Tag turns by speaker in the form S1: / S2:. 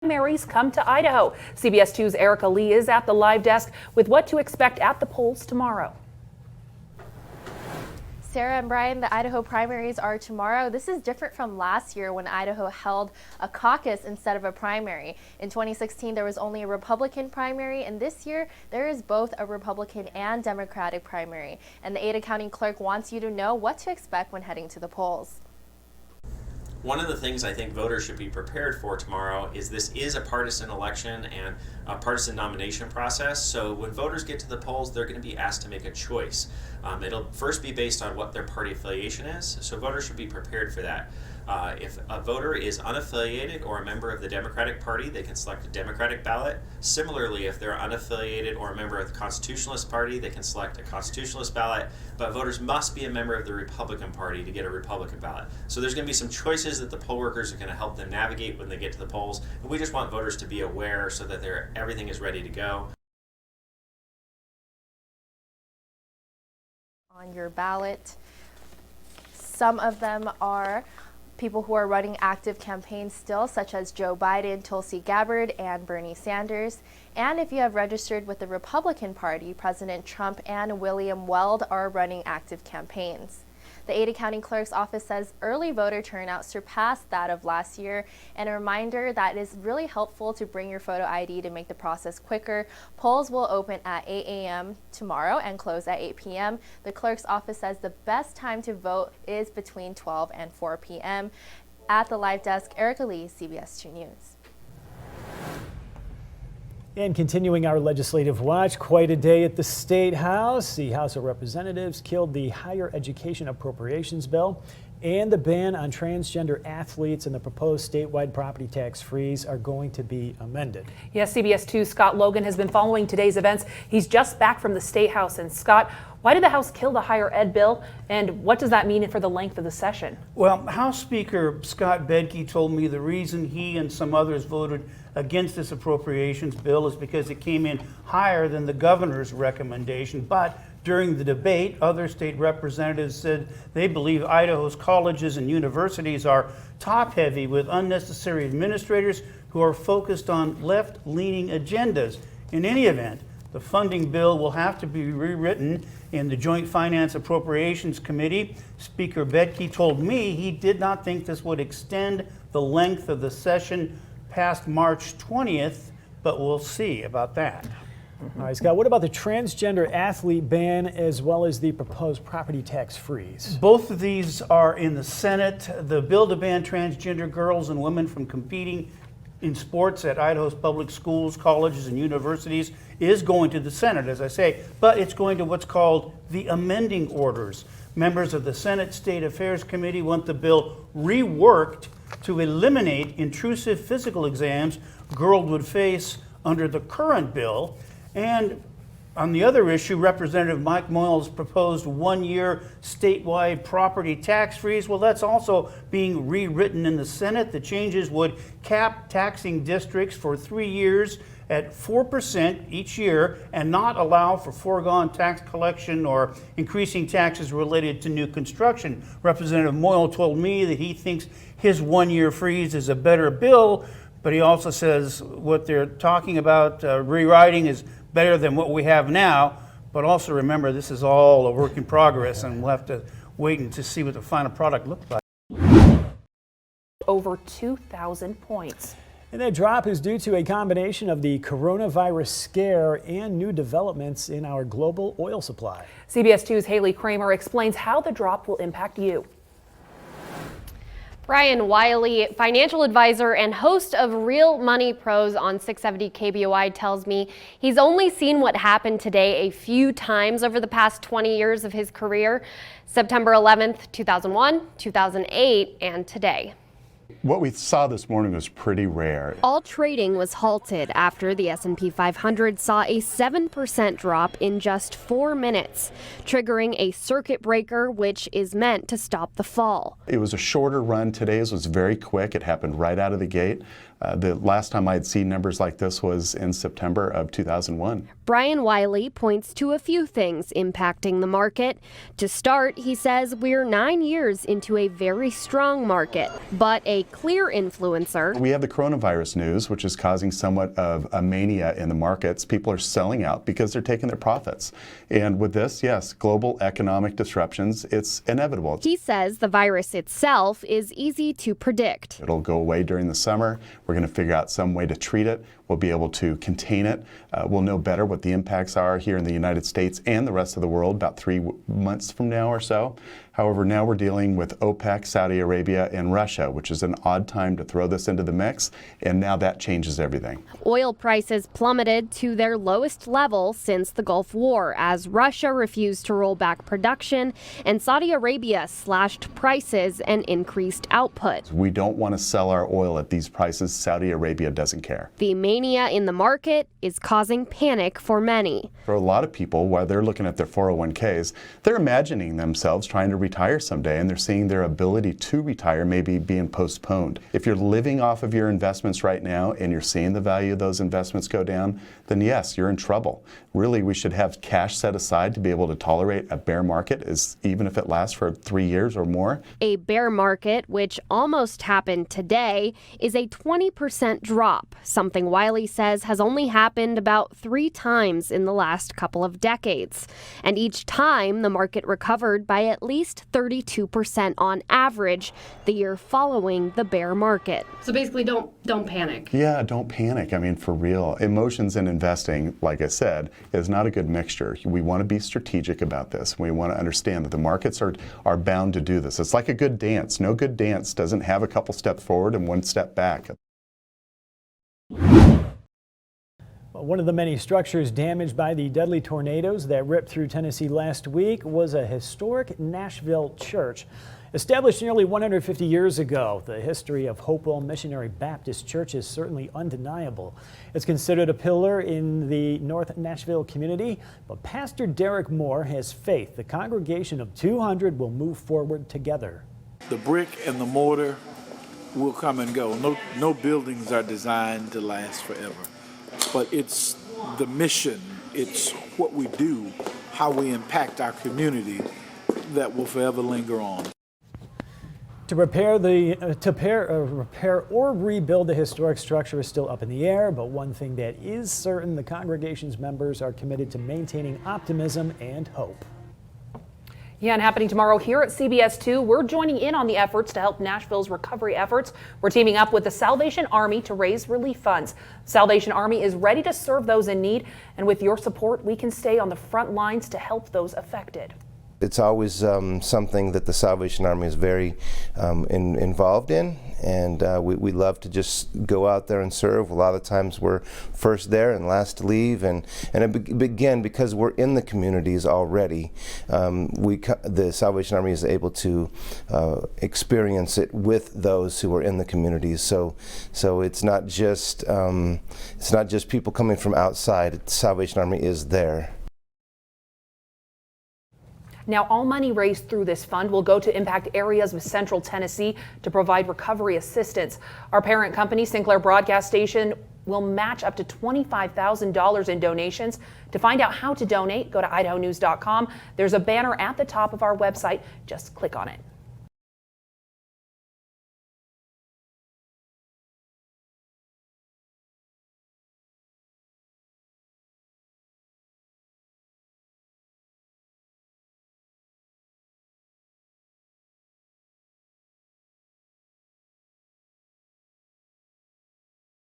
S1: Primaries come to Idaho. CBS 2's Erica Lee is at the live desk with what to expect at the polls tomorrow.
S2: Sarah and Brian, the Idaho primaries are tomorrow. This is different from last year when Idaho held a caucus instead of a primary. In 2016, there was only a Republican primary, and this year there is both a Republican and Democratic primary. And the Ada County Clerk wants you to know what to expect when heading to the polls.
S3: One of the things I think voters should be prepared for tomorrow is this is a partisan election and a partisan nomination process. So when voters get to the polls, they're going to be asked to make a choice. It'll first be based on what their party affiliation is. So voters should be prepared for that. If a voter is unaffiliated or a member of the Democratic Party, they can select a Democratic ballot. Similarly, if they're unaffiliated or a member of the Constitutionalist Party, they can select a Constitutionalist ballot. But voters must be a member of the Republican Party to get a Republican ballot. So there's going to be some choices that the poll workers are going to help them navigate when they get to the polls. And we just want voters to be aware so that everything is ready to go.
S2: On your ballot, some of them are people who are running active campaigns still, such as Joe Biden, Tulsi Gabbard, and Bernie Sanders. And if you have registered with the Republican Party, President Trump and William Weld are running active campaigns. The Ada County Clerk's office says early voter turnout surpassed that of last year, and a reminder that it is really helpful to bring your photo ID to make the process quicker. Polls will open at 8 a.m. tomorrow and close at 8 p.m. The clerk's office says the best time to vote is between 12 and 4 p.m. At the live desk, Erica Lee, CBS 2 News.
S4: And continuing our legislative watch, quite a day at the State House. The House of Representatives killed the Higher Education Appropriations Bill, and the ban on transgender athletes and the proposed statewide property tax freeze are going to be amended.
S1: Yes, CBS 2's Scott Logan has been following today's events. He's just back from the State House. And Scott, why did the House kill the higher ed bill, and what does that mean for the length of the session?
S5: Well, House Speaker Scott Bedke told me the reason he and some others voted against this appropriations bill is because it came in higher than the governor's recommendation. But during the debate, other state representatives said they believe Idaho's colleges and universities are top-heavy with unnecessary administrators who are focused on left-leaning agendas. In any event, the funding bill will have to be rewritten in the Joint Finance Appropriations Committee. Speaker Bedke told me he did not think this would extend the length of the session past March 20th, but we'll see about that.
S4: All right, Scott, what about the transgender athlete ban as well as the proposed property tax freeze?
S5: Both of these are in the Senate. The bill to ban transgender girls and women from competing in sports at Idaho's public schools, colleges, and universities is going to the Senate, as I say, but it's going to what's called the amending orders. Members of the Senate State Affairs Committee want the bill reworked to eliminate intrusive physical exams girls would face under the current bill. And on the other issue, Representative Mike Moyle's proposed one-year statewide property tax freeze, well, that's also being rewritten in the Senate. The changes would cap taxing districts for 3 years at 4% each year and not allow for foregone tax collection or increasing taxes related to new construction. Representative Moyle told me that he thinks his one-year freeze is a better bill, but he also says what they're talking about rewriting is better than what we have now. But also remember, this is all a work in progress, and we'll have to wait and to see what the final product looks like.
S1: Over 2,000 points.
S4: And that drop is due to a combination of the coronavirus scare and new developments in our global oil supply.
S1: CBS 2's Haley Kramer explains how the drop will impact you.
S6: Brian Wiley, financial advisor and host of Real Money Pros on 670 KBOI, tells me he's only seen what happened today a few times over the past 20 years of his career. September 11th, 2001, 2008, and today.
S7: What we saw this morning was pretty rare.
S6: All trading was halted after the S&P 500 saw a 7% drop in just 4 minutes, triggering a circuit breaker, which is meant to stop the fall.
S7: It was a shorter run. Today's was very quick. It happened right out of the gate. The last time I had seen numbers like this was in September of 2001.
S6: Brian Wiley points to a few things impacting the market. To start, he says we're 9 years into a very strong market, but a clear influencer.
S7: We have the coronavirus news, which is causing somewhat of a mania in the markets. People are selling out because they're taking their profits. And with this, yes, global economic disruptions, it's inevitable.
S6: He says the virus itself is easy to predict.
S7: It'll go away during the summer. We're going to figure out some way to treat it. We'll be able to contain it. We'll know better what the impacts are here in the United States and the rest of the world about 3 months from now or so. However, now we're dealing with OPEC, Saudi Arabia, and Russia, which is an odd time to throw this into the mix, and now that changes everything.
S6: Oil prices plummeted to their lowest level since the Gulf War as Russia refused to roll back production and Saudi Arabia slashed prices and increased output.
S7: We don't want to sell our oil at these prices. Saudi Arabia doesn't care.
S6: The mania in the market is causing panic for many.
S7: For a lot of people, while they're looking at their 401ks, they're imagining themselves trying to retire someday, and they're seeing their ability to retire maybe being postponed. If you're living off of your investments right now and you're seeing the value of those investments go down, then yes, you're in trouble. Really, we should have cash set aside to be able to tolerate a bear market, even if it lasts for 3 years or more.
S6: A bear market, which almost happened today, is a 20% drop, something Wiley says has only happened about 3 times in the last couple of decades. And each time, the market recovered by at least 32% on average the year following the bear market. So basically, don't panic.
S7: Yeah, don't panic. I mean, for real. Emotions in investing, like I said, is not a good mixture. We want to be strategic about this. We want to understand that the markets are bound to do this. It's like a good dance. No good dance doesn't have a couple steps forward and 1 step back.
S4: One of the many structures damaged by the deadly tornadoes that ripped through Tennessee last week was a historic Nashville church. Established nearly 150 years ago, the history of Hopewell Missionary Baptist Church is certainly undeniable. It's considered a pillar in the North Nashville community, but Pastor Derek Moore has faith the congregation of 200 will move forward together.
S8: The brick and the mortar will come and go. No buildings are designed to last forever. But it's the mission, it's what we do, how we impact our community that will forever linger on.
S4: To repair or rebuild the historic structure is still up in the air, but one thing that is certain, the congregation's members are committed to maintaining optimism and hope.
S1: Yeah, and happening tomorrow here at CBS 2, we're joining in on the efforts to help Nashville's recovery efforts. We're teaming up with the Salvation Army to raise relief funds. Salvation Army is ready to serve those in need, and with your support, we can stay on the front lines to help those affected.
S9: It's always something that the Salvation Army is very involved in, and we love to just go out there and serve. A lot of times we're first there and last to leave, and again, because we're in the communities already, the Salvation Army is able to experience it with those who are in the communities. So it's not just people coming from outside. The Salvation Army is there.
S1: Now, all money raised through this fund will go to impact areas of central Tennessee to provide recovery assistance. Our parent company, Sinclair Broadcast Station, will match up to $25,000 in donations. To find out how to donate, go to idahonews.com. There's a banner at the top of our website. Just click on it.